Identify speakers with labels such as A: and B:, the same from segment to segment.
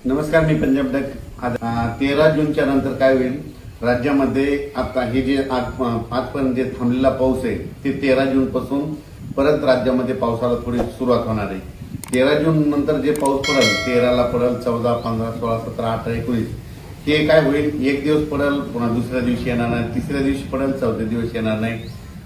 A: नमस्कार, मी पंजाब डक। आज 13 जूनच्या नंतर काय होईल राज्यामध्ये? आता हे जे आजपर्यंत जे थांबलेला पाऊस आहे ते 13 जून पासून परत राज्यामध्ये पावसाला थोडी सुरुवात होणार आहे। 13 जून नंतर जे पाऊस पडेल, 13 ला पडेल, 14, 15, 16, 17, 18, 19 हे काय होईल, एक दिवस पडेल, पुन्हा दुसऱ्या दिवशी येणार नाही, तिसऱ्या दिवशी पडेल, चौथ्या दिवशी येणार नाही।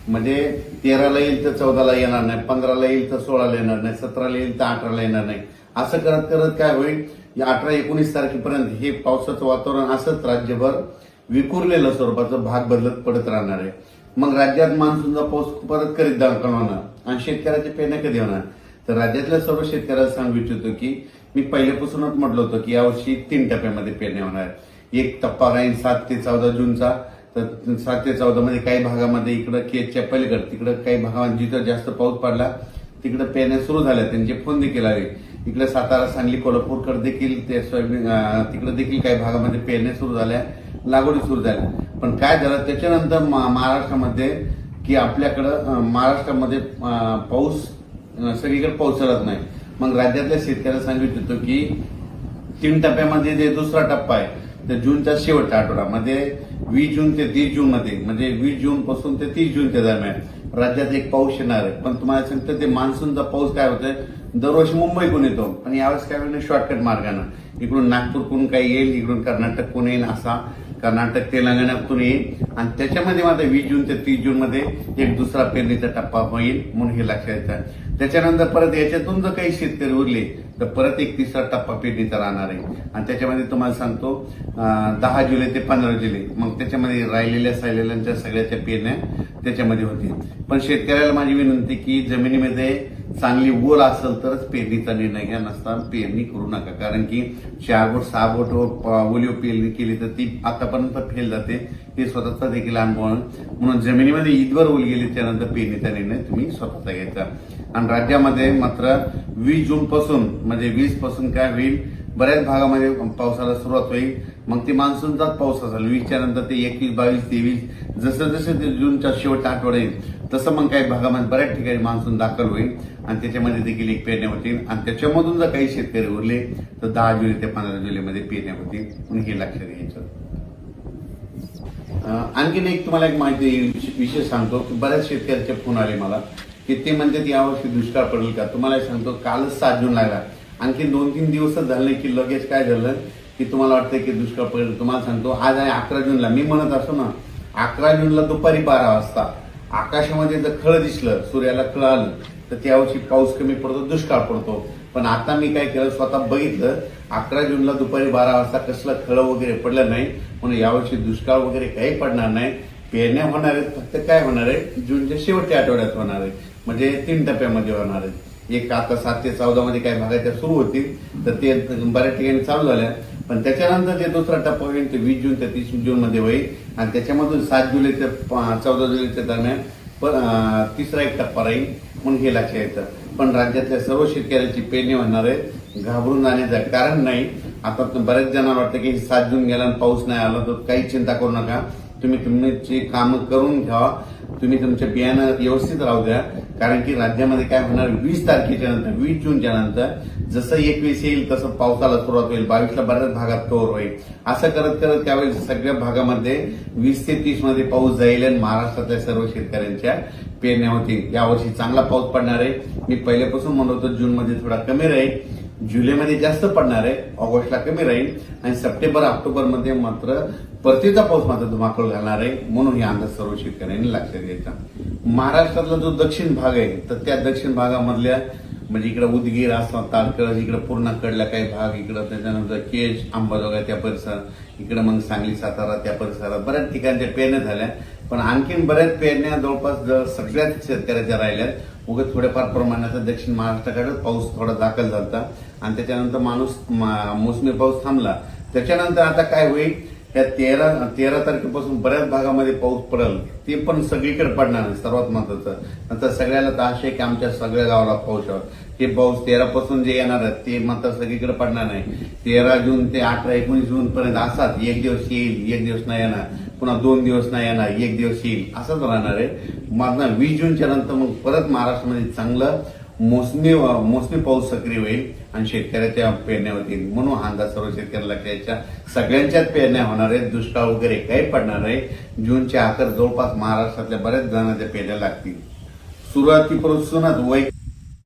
A: म्हणजे 13 ला येईल तर 14 ला येणार नाही, 15 ला येईल तर 16 ला येणार नाही, 17 ला येईल तर 18 ला येणार नाही। असं करत करत काय होईल, या 18-19 तारखेपर्यंत हे पावसाचं वातावरण असंच राज्यभर विखुरलेलं स्वरूपाचं भाग बदलत पडत राहणार आहे। मग राज्यात मान्सूनचा पाऊस परत करीत दाखल होणार आणि शेतकऱ्याचे पेरण्या कधी होणार? तर राज्यातल्या सर्व शेतकऱ्याला सांगू इच्छितो की मी पहिल्यापासूनच म्हटलं होतं की यावर्षी 3 टप्प्यामध्ये पेरण्या होणार। एक टप्पा राहील 7 ते 14 जूनचा। तर 7 ते 14 मध्ये काही भागामध्ये इकडं केजच्या पलीकडे तिकडे काही भागामध्ये जिथं जास्त पाऊस पडला तिकडे पेरण्या सुरू झाल्या, त्यांचे फोन देखील आले। इकडे सातारा, सांगली, कोल्हापूरकडे देखील ते सोयाबीन तिकडे देखील काही भागामध्ये पेरण्या सुरू झाल्या, लागवडी सुरू झाल्या। पण काय झालं त्याच्यानंतर महाराष्ट्रामध्ये की आपल्याकडं महाराष्ट्रामध्ये पाऊस सगळीकडे पाऊसळत नाही। मग राज्यातल्या शेतकऱ्याला सांगू इच्छितो की 3 टप्प्यामध्ये जे दुसरा टप्पा आहे तर जूनच्या शेवटच्या आठवड्यामध्ये 20 जून ते 30 जून मध्ये, म्हणजे 20 जून पासून ते 30 जूनच्या दरम्यान राज्यात एक पाऊस येणार आहे। पण तुम्हाला सांगतो ते मान्सूनचा पाऊस काय होतोय, दरवर्षी मुंबईकडून येतो, पण यावेळेस काय होईल शॉर्टकट मार्गानं इकडून नागपूरकडून काही येईल, इकडून कर्नाटककडून येईल, असा कर्नाटक तेलंगणातून येईल आणि त्याच्यामध्ये मात्र 20 जून ते 30 जून मध्ये एक दुसरा पेरणीचा टप्पा होईल, म्हणून हे लक्षात येतं। त्याच्यानंतर परत याच्यातून जर काही शेतकरी उरले तर परत एक तिसरा टप्पा पेरणीचा राहणार आहे आणि त्याच्यामध्ये तुम्हाला सांगतो 10 जुलै ते 15 जुलै, मग त्याच्यामध्ये राहिलेल्या सायलेल्यांच्या सगळ्याच्या पेरण्या त्याच्यामध्ये होतील। पण शेतकऱ्याला माझी विनंती की जमिनीमध्ये चांगली ओल असेल तरच पेरणीचा निर्णय घ्या, नसता पेरणी करू नका। कारण की 4 बोट 6 बोट ओलीव पेरणी केली तर ती आतापर्यंत फेल जाते, हे स्वतःचा देखील अनुभव आहे। म्हणून जमिनीमध्ये ईदवर ओल गेली त्यानंतर पेरणीचा निर्णय तुम्ही स्वतःचा घ्यायचा। आणि राज्यामध्ये मात्र 20 जून पासून म्हणजे 20 पासून काय होईल, बऱ्याच भागामध्ये पावसाला सुरुवात होईल। मग ती मान्सूनचाच पाऊस असेल 20च्या नंतर ते 21, 22, 23 जसं जसं ते जूनच्या शेवटच्या आठवडा येईल तसं मग काही भागामध्ये बऱ्याच ठिकाणी मान्सून दाखल होईल आणि त्याच्यामध्ये देखील एक पेरण्या होतील आणि त्याच्यामधून जर काही शेतकरी उरले तर 10 जुलै ते 15 जुलैमध्ये पेरण्या होतील, म्हणून हे लक्षात घ्यायचं। आणखीन एक तुम्हाला एक माहिती विषय सांगतो की बऱ्याच शेतकऱ्याचे फोन आले मला की ते म्हणतात यावर्षी दुष्काळ पडेल का? तुम्हाला सांगतो कालच 7 जून लागला, आणखी 2-3 दिवसच झाले की लगेच काय झालं की तुम्हाला वाटतं की दुष्काळ पडेल। तुम्हाला सांगतो आज आहे 11 जूनला, मी म्हणत असतो ना 11 जूनला दुपारी 12 वाजता आकाशामध्ये जर खळ दिसलं, सूर्याला खळ आलं तर त्यावर्षी पाऊस कमी पडतो, दुष्काळ पडतो। पण आता मी काय केलं, स्वतः बघितलं 11 जूनला दुपारी 12 वाजता कसलं खळ वगैरे पडलं नाही, म्हणून यावर्षी दुष्काळ वगैरे काही पडणार नाही। पेरण्या होणार आहेत, फक्त काय होणार आहे जूनच्या शेवटच्या आठवड्यात होणार आहे, म्हणजे 3 टप्प्यामध्ये होणार आहे। एक आता 7 ते 14 मध्ये काही भागाच्या सुरू होतील तर ते बऱ्याच ठिकाणी चालू झाल्या, पण त्याच्यानंतर जे दुसरा टप्पा होईल ते 20 जून ते 30 जून मध्ये होईल आणि त्याच्यामधून 7 जुलै ते 14 जुलैच्या दरम्यान तिसरा एक टप्पा राहील, म्हणून हे लक्षात येतं। पण राज्यातल्या सर्व शेतकऱ्यांची पेरणी होणार आहे, घाबरून जाण्याचं कारण नाही। आता बऱ्याच जणांना वाटतं की 7 जून गेला आणि पाऊस नाही आला तर काही चिंता करू नका, तुम्ही तुमची कामं करून घ्या, तुम्ही तुमच्या बियाणं व्यवस्थित राहू द्या। कारण की राज्यामध्ये काय होणार 20 तारखेच्या नंतर 20 जूनच्या नंतर जसं 21 येईल तसं पावसाला सुरुवात होईल, 22ला बऱ्याच भागात कव्हर होईल। असं करत करत त्यावेळेस सगळ्या भागामध्ये 20 ते 30 मध्ये पाऊस जाईल आणि महाराष्ट्रातल्या सर्व शेतकऱ्यांच्या पेरण्या होतील। यावर्षी चांगला पाऊस पडणार आहे। मी पहिल्यापासून म्हणत होतो जून मध्ये थोडा कमी राहील, जुलैमध्ये जास्त पडणार आहे, ऑगस्टला कमी राहील आणि सप्टेंबर ऑक्टोबर मध्ये मात्र परतीचा पाऊस मात्र धुमाकूळ घालणार आहे, म्हणून हे अंदाज सर्व शेतकऱ्यांनी लक्षात घ्यायचा। महाराष्ट्रातला जो दक्षिण भाग आहे तर त्या दक्षिण भागामधल्या म्हणजे इकडे उदगीर, आसाम, तारकळ, इकडे पूर्ण कडला काही भाग, इकडे त्याच्यानंतर केज, अंबाजोगाई त्या परिसरात, इकडे मग सांगली, सातारा त्या परिसरात बऱ्याच ठिकाणच्या पेरण्या झाल्या। पण आणखीन बऱ्याच पेरण्या जवळपास सगळ्याच शेतकऱ्याच्या राहिल्यात, उगाच थोड्याफार प्रमाणात दक्षिण महाराष्ट्राकडे पाऊस थोडा दाखल झाला आणि त्याच्यानंतर मोसमी पाऊस थांबला। त्याच्यानंतर आता काय होईल, त्या 13 तारखेपासून बऱ्याच भागामध्ये पाऊस पडेल, ते पण सगळीकडे पडणार नाही। सर्वात महत्वाचं नंतर सगळ्याला तर आशा आहे की आमच्या सगळ्या गावाला पाऊस यावा, ते पाऊस 13 पासून जे येणार आहे ते मात्र सगळीकडे पडणार नाही। 13 जून ते 18-19 जून पर्यंत असाच एक दिवस येईल, एक दिवस नाही येणार, पुन्हा 2 दिवस नाही येणार, एक दिवस येईल, असंच राहणार आहे। मग 20 जूनच्या नंतर मग परत महाराष्ट्रामध्ये चांगलं मोसमी पाऊस सक्रिय होईल आणि शेतकऱ्याच्या पेरण्या होतील. म्हणून हा अंदाज सर्व शेतकऱ्याला घ्यायच्या. सगळ्यांच्याच पेरण्या होणार आहेत. दुष्काळ वगैरे काही पडणार आहे. जूनच्या अखेर जवळपास महाराष्ट्रातल्या बऱ्याच जणांच्या पेरण्या लागतील. सुरुवातीपासूनच